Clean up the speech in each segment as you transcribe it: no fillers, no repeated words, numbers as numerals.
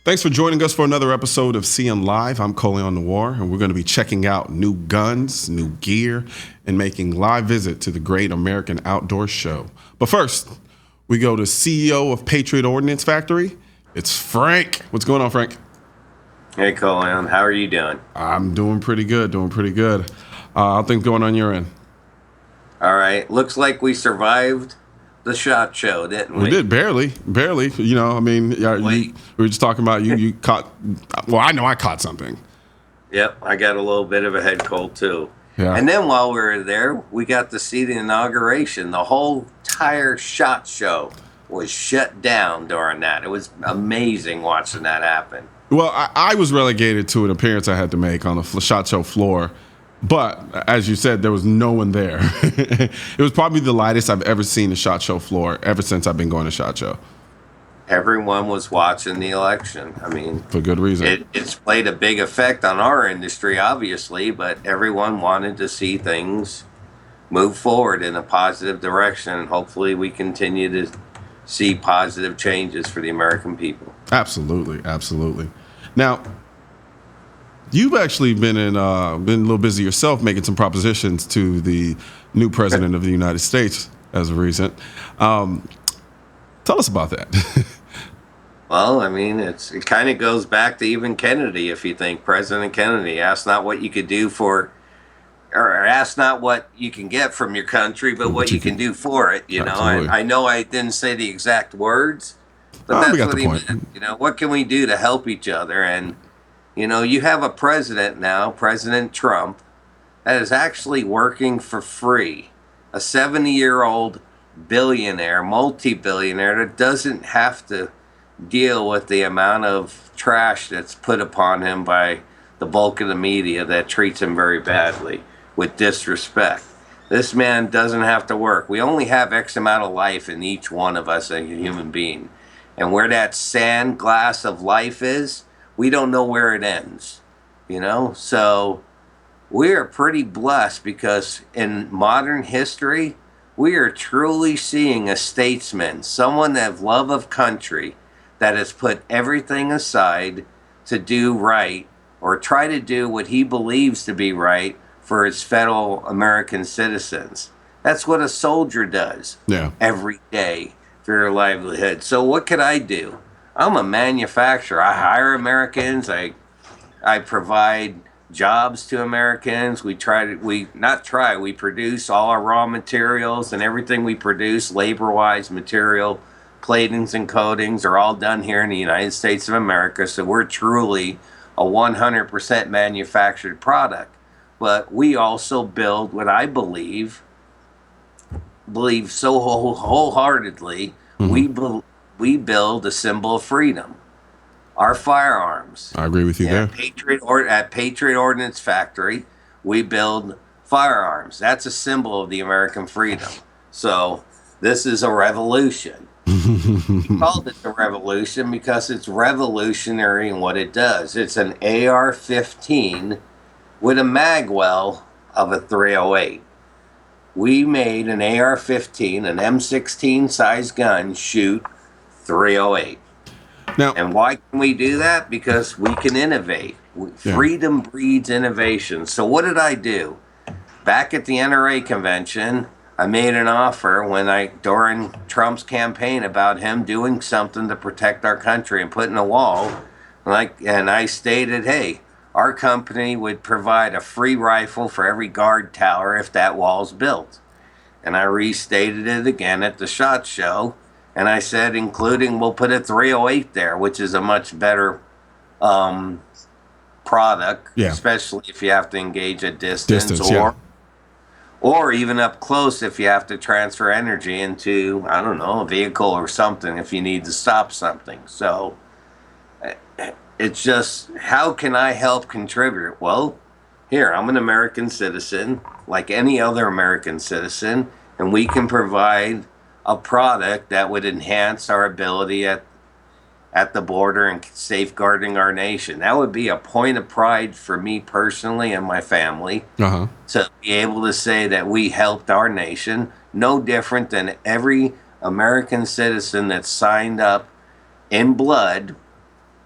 Thanks for joining us for another episode of CM Live. I'm Colion, and we're going to be checking out new guns, new gear, and making live visit to the Great American Outdoor Show. But first, we go to CEO of Patriot Ordnance Factory. It's Frank. What's going on, Frank? Hey, Colion. How are you doing? I'm doing pretty good, How things going on your end? All right. Looks like we survived the SHOT Show, didn't we? We did, barely. You know, I mean, we were just talking about you caught, well, I know I caught something. Yep, I got a little bit of a head cold, too. Yeah. And then while we were there, we got to see the inauguration. The whole entire SHOT Show was shut down during that. It was amazing watching that happen. Well, I was relegated to an appearance I had to make on the SHOT Show floor. But as you said, there was no one there. It was probably the lightest I've ever seen a SHOT Show floor ever since I've been going to SHOT Show. Everyone was watching the election. I mean, for good reason. It's played a big effect on our industry, obviously, but everyone wanted to see things move forward in a positive direction. Hopefully, we continue to see positive changes for the American people. Absolutely. Now, you've actually been a little busy yourself making some propositions to the new president of the United States as of recent. Tell us about that. Well, I mean, it kind of goes back to even Kennedy, if you think. President Kennedy asked not what you could do for, or asked not what you can get from your country, but what you can do for it. You know, I know I didn't say the exact words, but that's what he meant. You know, what can we do to help each other? And you know, you have a president now, President Trump, that is actually working for free. A 70-year-old billionaire, multi-billionaire that doesn't have to deal with the amount of trash that's put upon him by the bulk of the media that treats him very badly with disrespect. This man doesn't have to work. We only have X amount of life in each one of us, a human being. And where that sand glass of life is, we don't know where it ends, you know? So we are pretty blessed because in modern history, we are truly seeing a statesman, someone that has love of country, that has put everything aside to do right or try to do what he believes to be right for his fellow American citizens. That's what a soldier does every day for their livelihood. So what could I do? I'm a manufacturer. I hire Americans. I provide jobs to Americans. We produce all our raw materials, and everything we produce, labor-wise, material, platings and coatings are all done here in the United States of America. So we're truly a 100% manufactured product. But we also build what I believe so wholeheartedly. We build a symbol of freedom. Our firearms. I agree with you there. At Patriot Ordnance Factory, we build firearms. That's a symbol of the American freedom. So this is a revolution. We called it a revolution because it's revolutionary in what it does. It's an AR-15 with a mag well of a .308. We made an AR-15, an M16 size gun, shoot .308. Now, and why can we do that? Because we can innovate. Freedom breeds innovation. So what did I do? Back at the NRA convention, I made an offer during Trump's campaign about him doing something to protect our country and putting a wall. And I stated, hey, our company would provide a free rifle for every guard tower if that wall's built. And I restated it again at the SHOT Show. And I said, including we'll put a .308 there, which is a much better product, especially if you have to engage at distance or even up close if you have to transfer energy into, I don't know, a vehicle or something if you need to stop something. So it's just, how can I help contribute? Well, here, I'm an American citizen, like any other American citizen, and we can provide a product that would enhance our ability at the border and safeguarding our nation. That would be a point of pride for me personally and my family to be able to say that we helped our nation, no different than every American citizen that signed up in blood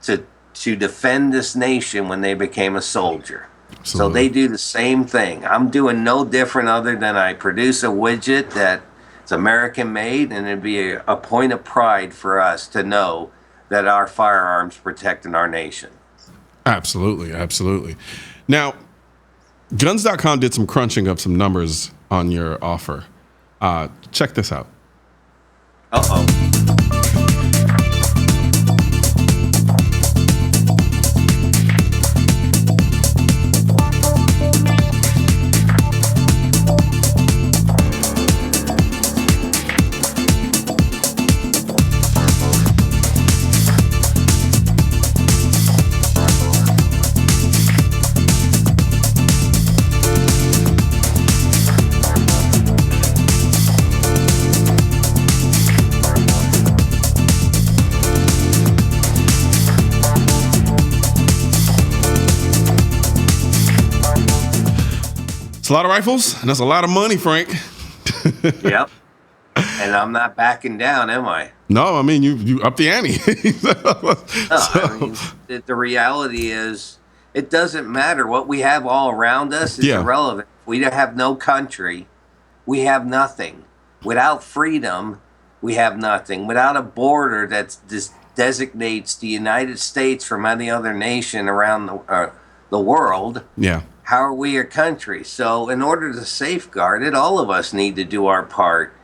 to defend this nation when they became a soldier. Absolutely. So they do the same thing. I'm doing no different other than I produce a widget that's American made, and it'd be a point of pride for us to know that our firearms protecting our nation. Absolutely, absolutely. Now, Guns.com did some crunching of some numbers on your offer. Check this out. Uh-oh. It's a lot of rifles, and that's a lot of money, Frank. Yep. And I'm not backing down, am I? No, I mean, you up the ante. I mean, the reality is, it doesn't matter. What we have all around us is irrelevant. We have no country. We have nothing. Without freedom, we have nothing. Without a border that designates the United States from any other nation around the world, how are we a country? So in order to safeguard it, all of us need to do our part,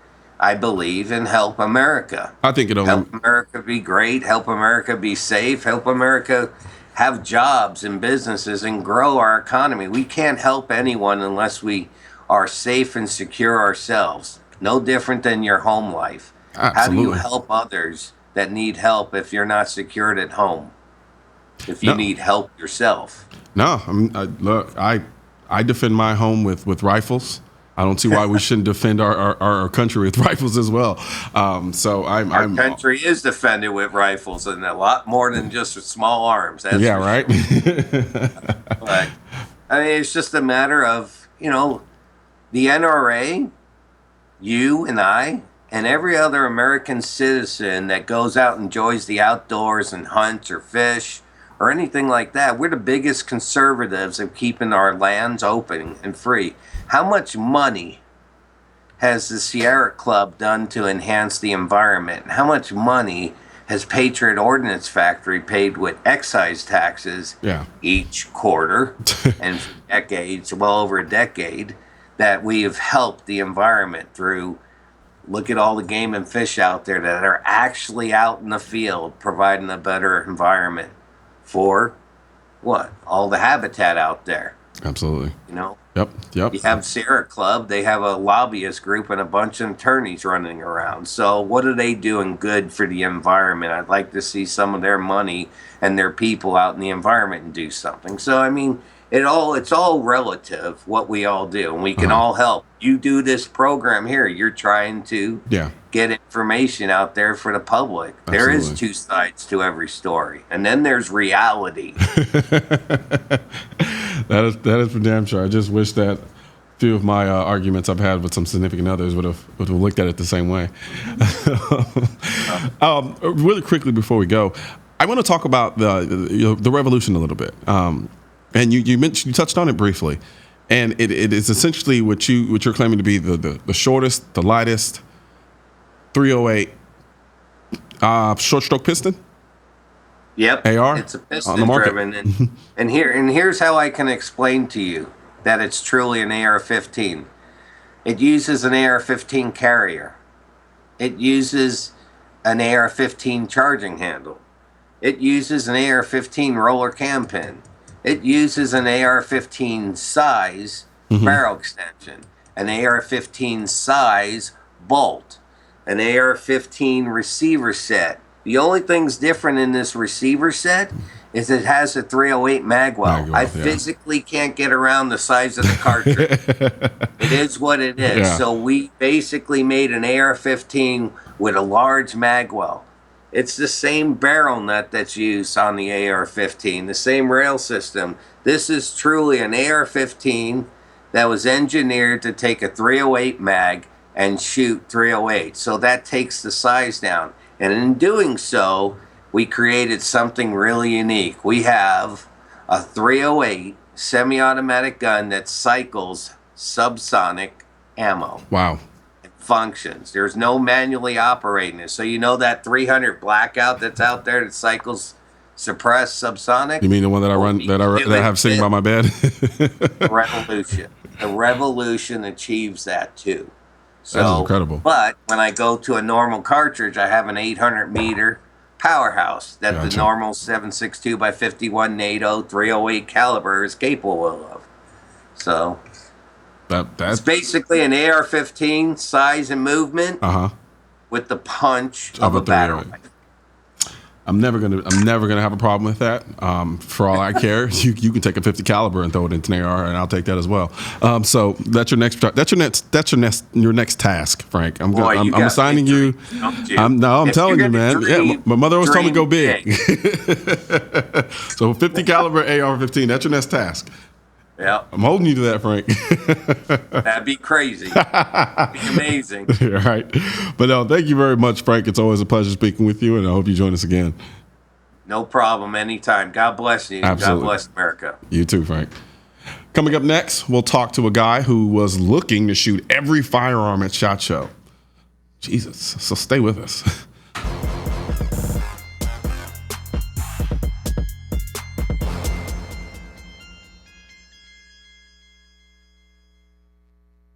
I believe, and help America. I think it'll help America be great, help America be safe, help America have jobs and businesses and grow our economy. We can't help anyone unless we are safe and secure ourselves. No different than your home life. Absolutely. How do you help others that need help if you're not secured at home? If you need help yourself? No, I mean, look, I defend my home with rifles. I don't see why we shouldn't defend our country with rifles as well. So our country is defended with rifles, and a lot more than just with small arms. That's right. But I mean, it's just a matter of, the NRA, you and I, and every other American citizen that goes out and enjoys the outdoors and hunts or fish or anything like that. We're the biggest conservatives of keeping our lands open and free. How much money has the Sierra Club done to enhance the environment? How much money has Patriot Ordnance Factory paid with excise taxes each quarter and for decades, well over a decade, that we have helped the environment through? Look at all the game and fish out there that are actually out in the field providing a better environment for all the habitat out there. Absolutely. Yep. You have Sierra Club, they have a lobbyist group and a bunch of attorneys running around. So what are they doing good for the environment? I'd like to see some of their money and their people out in the environment and do something. So I mean, it's all relative what we all do, and we can all help. You do this program here, you're trying to get information out there for the public. Absolutely. There is two sides to every story, and then there's reality. That is for damn sure. I just wish that a few of my arguments I've had with some significant others would have looked at it the same way. Really quickly before we go, I want to talk about the revolution a little bit. And you mentioned, you touched on it briefly, and it is essentially what you're claiming to be the shortest, the lightest 308 short stroke piston. Yep, AR. It's a piston driven, and here's how I can explain to you that it's truly an AR-15. It uses an AR-15 carrier. It uses an AR-15 charging handle. It uses an AR-15 roller cam pin. It uses an AR-15 size barrel extension, an AR-15 size bolt, an AR-15 receiver set. The only thing's different in this receiver set is it has a 308 magwell. I physically can't get around the size of the cartridge. It is what it is. Yeah. So we basically made an AR-15 with a large magwell. It's the same barrel nut that's used on the AR-15, the same rail system. This is truly an AR-15 that was engineered to take a 308 mag and shoot 308. So that takes the size down. And in doing so, we created something really unique. We have a 308 semi-automatic gun that cycles subsonic ammo. Wow. It functions. There's no manually operating it. So you know that 300 blackout that's out there that cycles suppressed subsonic? You mean the one that I run, that I have sitting by my bed? Revolution. The Revolution achieves that too. So, that is incredible. But when I go to a normal cartridge, I have an 800 meter powerhouse that the normal 7.62 by 51 NATO 308 caliber is capable of. So that's basically an AR-15 size and movement with the punch of a battle rifle. I'm never gonna have a problem with that. For all I care, you can take a 50 caliber and throw it into an AR, and I'll take that as well. So that's your next task, Frank. I'm assigning you. I'm telling you, man. Yeah, my mother always told me go big. So 50 caliber AR-15. That's your next task. Yeah, I'm holding you to that, Frank. That'd be crazy. That'd be amazing. All right. But no, thank you very much, Frank. It's always a pleasure speaking with you, and I hope you join us again. No problem. Anytime. God bless you. Absolutely. God bless America. You too, Frank. Coming up next, we'll talk to a guy who was looking to shoot every firearm at SHOT Show. Jesus. So stay with us.